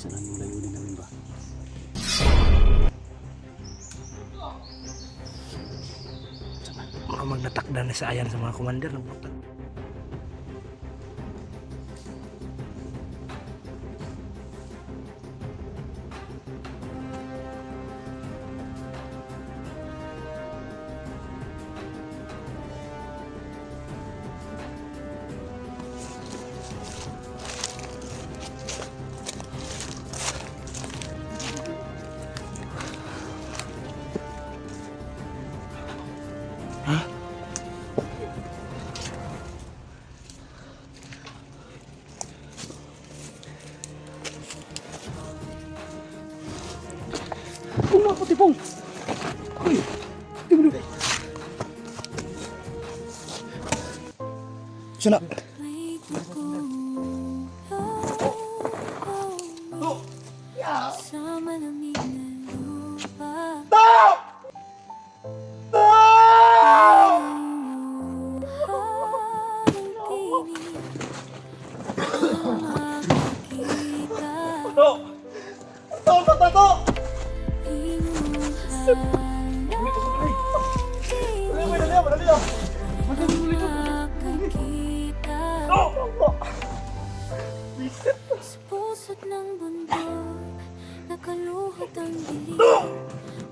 Saan ang layunin namin ba? Baka magnatakda na sa ayan sa mga commander ng puta. Ako tipong! Uy! Tingnan mo! Sana! Sa pusot ng bundok, nakaluhod ang dilim.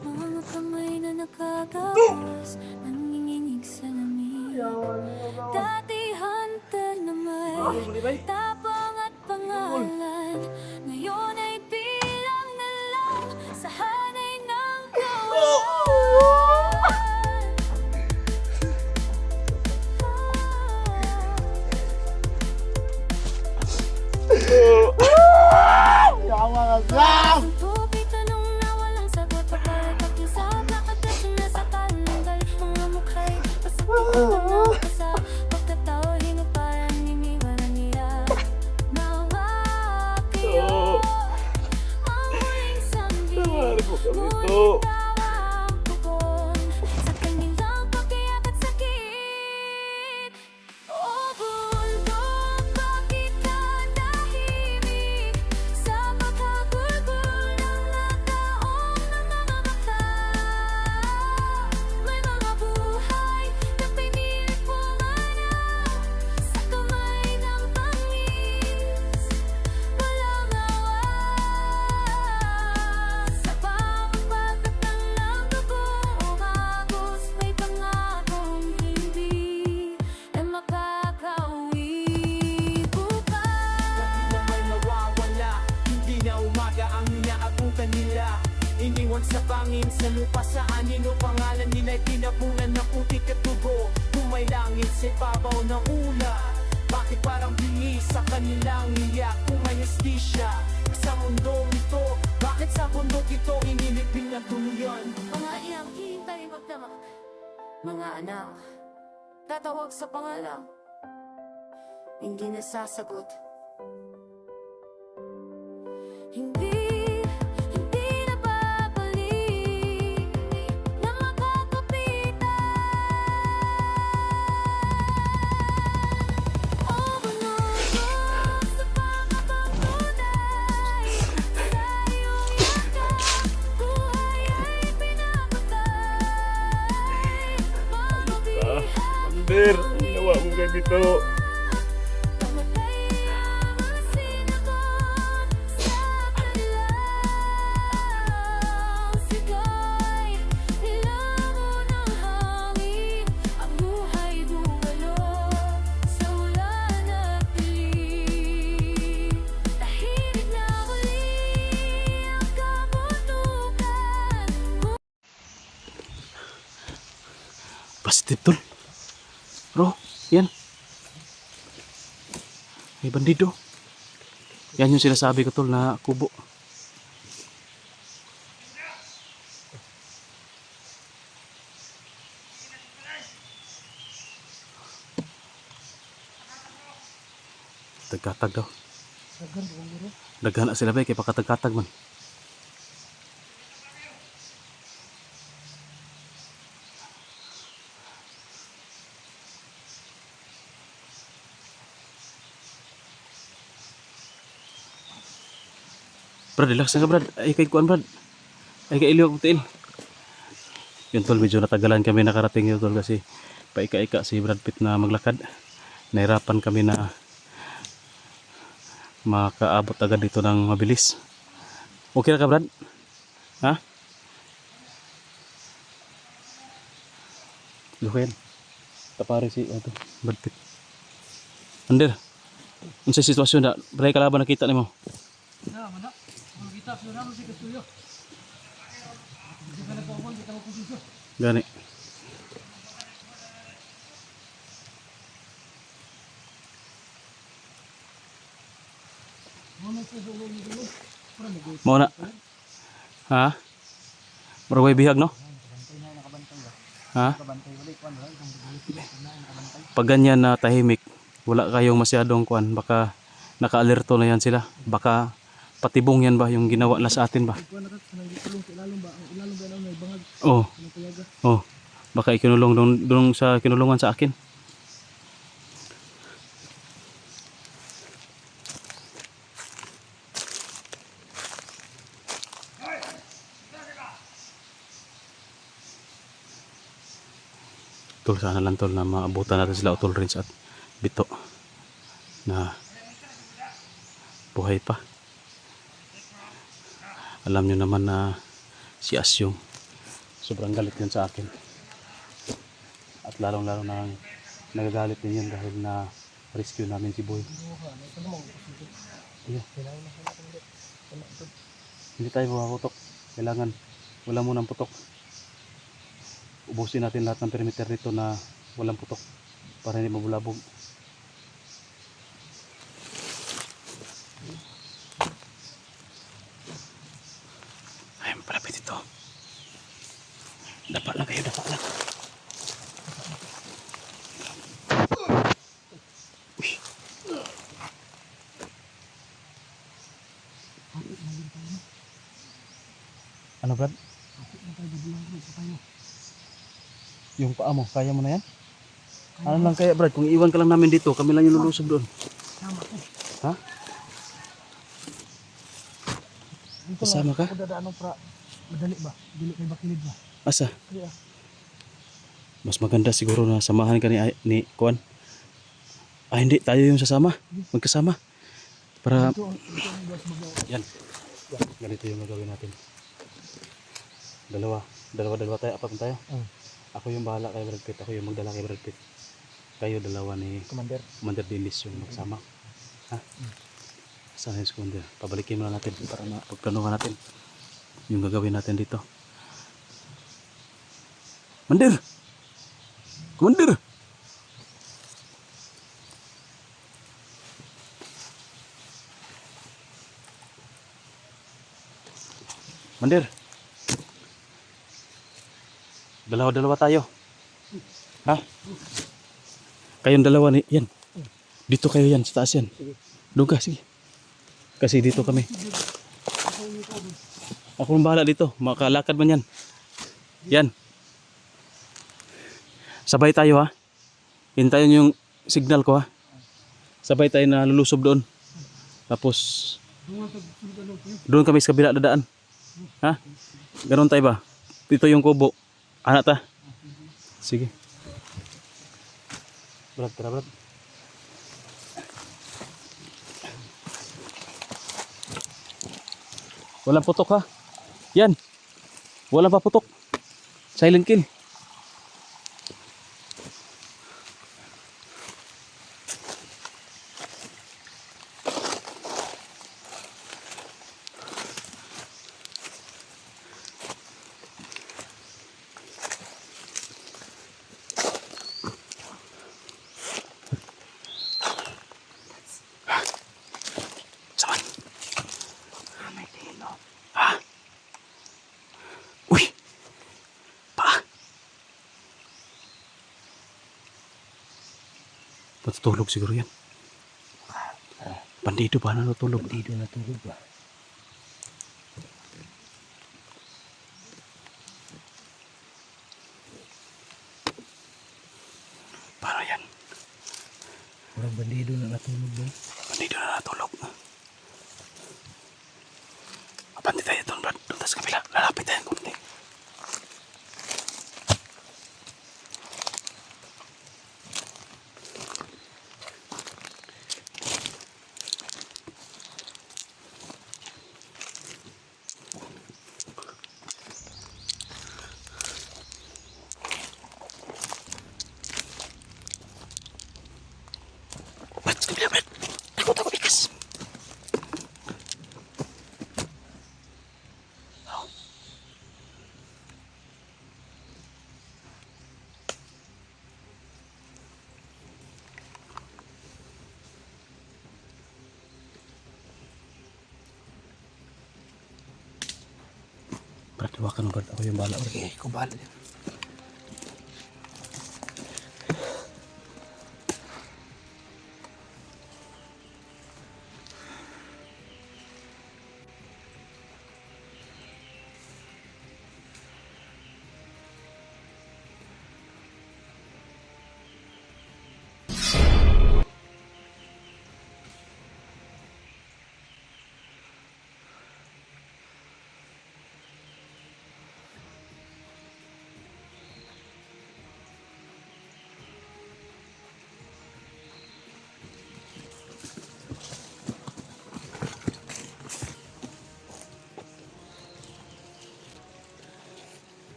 Mga kamay na nakagapos, nanginginig sa lamig. Dati hunter na may tapang at pangalan, ngayon ay bilang na lang sa hanay ng kawan. Ang tubig tanong na walang sagot, pagkaratak yung sa nakatas na sa kalanggal. Mga mukha'y pasapit na sa pagkatao, hinga parang niniwanan niya. Nawakiyo ang huling sambi, ngunit tawa ang tugon sa kanilang pagkayak at sakit. O bundok, bakit ka tahimik sa makagulgul ng nataong namamatay? May mga buhay na pinilit pumanap sa kamay ng bangis. Walang awa sa pamamagatang ng dugo. Umagos may pangakong hindi na makakauwi bukas. Na may mawawala, hindi na umaga ang inaabutan nila. Iniwan sa bangin, sa lupa, sa anino pangalan nila'y tinapunan ng putik at tubo. Kung may langit sa ibabaw ng ulap, bakit parang bingi sa kanilang iyak? Kung may justisya sa mundong ito, bakit sa bundok ito inilipin na tuluyan? Mga iyang hintay magdamag, mga anak, tatawag sa pangalan, hindi nasasagot. Hindi na babalik na makakapitan. O bundok sa pangakatunay, sa iyong yakap, buhay ay pinapatay. Magbihag Commander, ang ginawa mo kay Bito. Pamatay ang mga sinagot sa kanilang sigay. Nilamon ng hangin, ang buhay dumalo sa ulan at dilim. Tahimik na huli ang kabundukan. Positive tol. Bro, yan. May bandido. Yan yung sinasabi ko tol na kubo. Tagkatag daw. Daghan na sila ba kay pakatagkatag man. Brad, relax na ka, Brad. Ay, kay kuan, Brad. Ay, kay iliw, tiil. Yun, tol, medyo natagalan kami nakarating yun, tol, kasi paika-ika si Brad Pitt na maglakad. Nahirapan kami na makaabot agad dito ng mabilis. Okay na ka, Brad? Ha? Lukayan. Tapari si ito, Brad Pitt. Ander, unsay sitwasyon na? Bray kalaban nakita nimo? Gani. Mau na? Ha? Maraway bihag, no? Ha? Pag ganyan na tahimik, wala kayong masyadong kuan, baka naka-alerto na yan sila. Baka patibong yan ba yung ginawa na sa atin ba? Oh. Oh. Baka ikinulong doon sa kinulungan sa akin. Tol, sana lang tol na maabutan natin sila Utol Rins at Bito na buhay pa. Alam nyo naman na si Asyong sobrang galit yun sa akin, at lalong na nagagalit din yun dahil na rescue namin si Boy. Yeah. Hindi tayo maputok, kailangan wala munang putok. Ubusin natin lahat ng perimeter dito na walang putok para hindi mabulabog. Ay, malapit ito. Dapat lang kayo, dapat lang. Uy. Ano, Brad? Yung paa mo, kaya mo na yan? Ano lang kaya, Brad, kung iwan ka lang namin dito, kami lang yung lulusob doon. Ha? Kasama ka? Madali ba? Dili kay bakilid ba? Asa? Mas maganda siguro na samahan ka ni Kuan. Ah, hindi, tayo yung sasama. Magkasama. Para... Yan. Ganito yung gagawin natin. Dalawa tayo, apat tayo. Ako yung bahala kay Brad Pitt, ako yung magdala kay Brad Pitt. Kayo dalawa ni Commander Dennis yung magsama. Ha? Sana yung Commander. Pabalikin mo na natin para mapagplanuhan natin yung gagawin natin dito. Commander! Commander! Commander! Dalawa tayo. Ha? Kayong dalawa ni yan. Dito kayo yan, sa taas yan. Doon ka, sige. Kasi dito kami. Ako nang bahala dito. Makalakad man yan. Yan. Sabay tayo, ha. Hintayin yung signal ko, ha. Sabay tayo na lulusob doon. Tapos doon kami sa kabila dadaan. Ha? Ganon tayo ba? Dito yung kubo. Anak ta. Sige. Brad, tara Brad. Walang putok, ha. Yan. Walang pa putok. Silent kill. Saan? May tino. Ha? Uy! Pa! Matutulog siguro yan. Bandido ba na natulog? Bandido natulog ba? Paano yan? Orang bandido na natulog ba? Bandido na natulog. Bandi tayo doon, Brad. Doon tayo sa kabila. Lalapit tayo kunti. Brad, sa kabila, Brad. Takot ako, bigas. Brad, hawakan mo, Brad. Ako yung bahala, Brad. Okay, ikaw bahala dyan.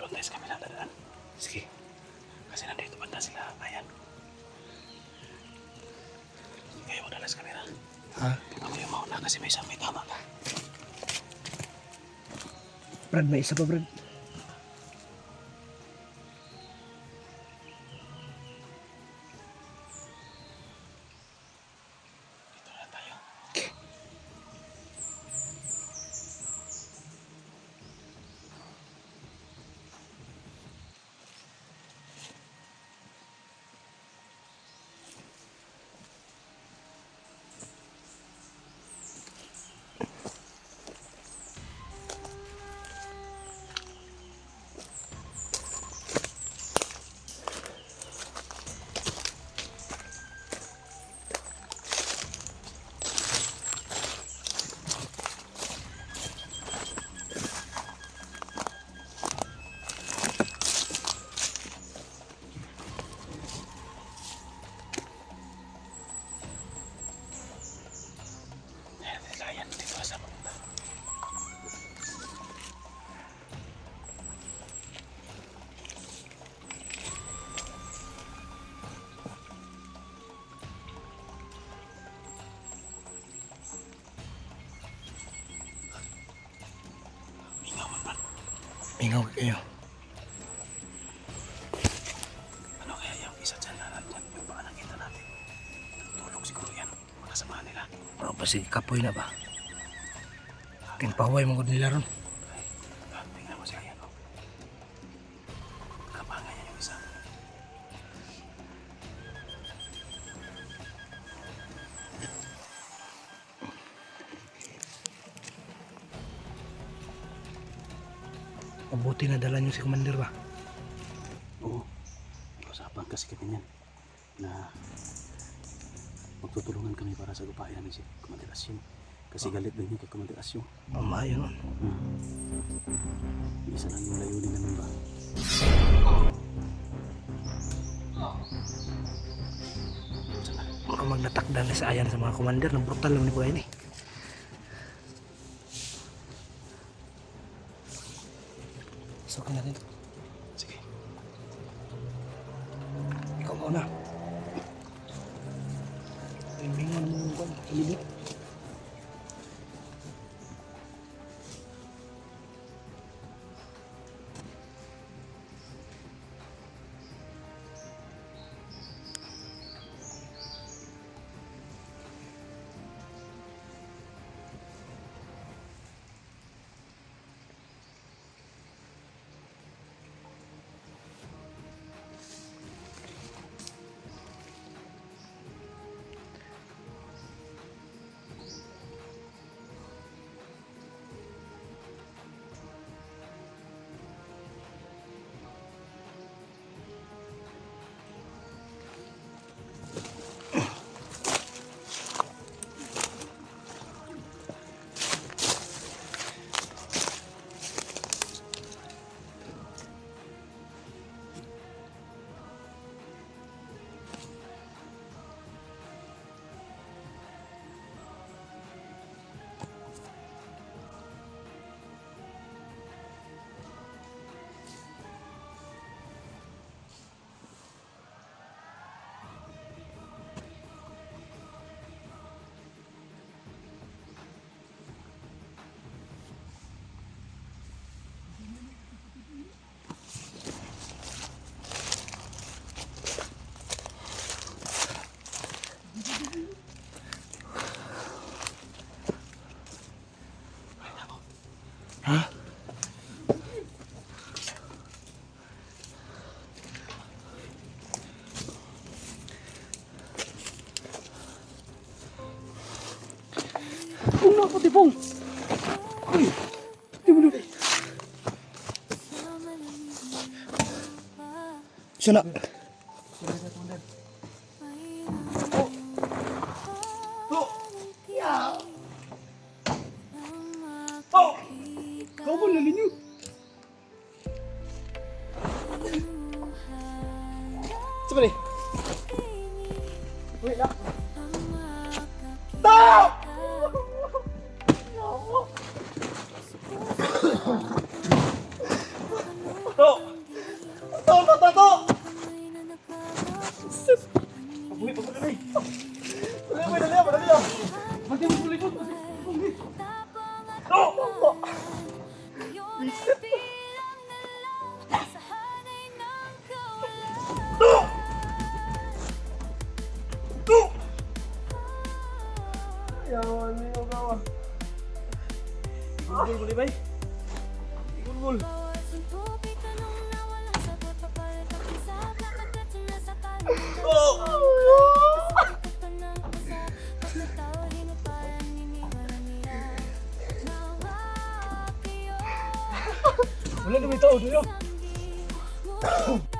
Doon tayo sa kabila, dadaan. Sige. Kasi nandito banda sila. Ayan. Kayo mo dala sa kamera. Ha? Ako yung mauna kasi may isang may tama ka. Brad, may isa pa, Brad. Dito na tayo. Ayan, sila yan. Dito na sa punta. Ingaw man, Brad. Ingaw kayo. Ano kaya yung isa dyan na nandyan? Yung baka nakita natin. Tulog siguro yan. Makasama nila. Bro, kasi kapoy na ba? King pahuay mong nila ron. Tingnan mo siya yan, oh. Kapangan niya yung isa. Mabuti na dala niyo si Commander ba? Oo. Usapan kasi kami niyan na magtutulungan kami para sa gupayan ni si Commander Asyong. Kasi galit din niya kay Commander Asyong. Mamayo nun. Isa lang yung layunin namin ba? Baka magnatakdan na sa ayan sa mga Commander. Nang brutal lang ni Buhay ni. Sukan natin. Sige. Ikaw muna. Bingon mo ko. Ilibot. Tipong na ako, tipong. Uy. Sana. Kau pun lalinyo. Coba deh. Boleh baik. Bawat suntuking tanong na walang sagot, papalitan sa lakad at sinasakal ng pasakit pa ng pasa. Pagkatao, hinupayan, iniwan niya mga kiyo. Wala na may tao doon. Sandi mo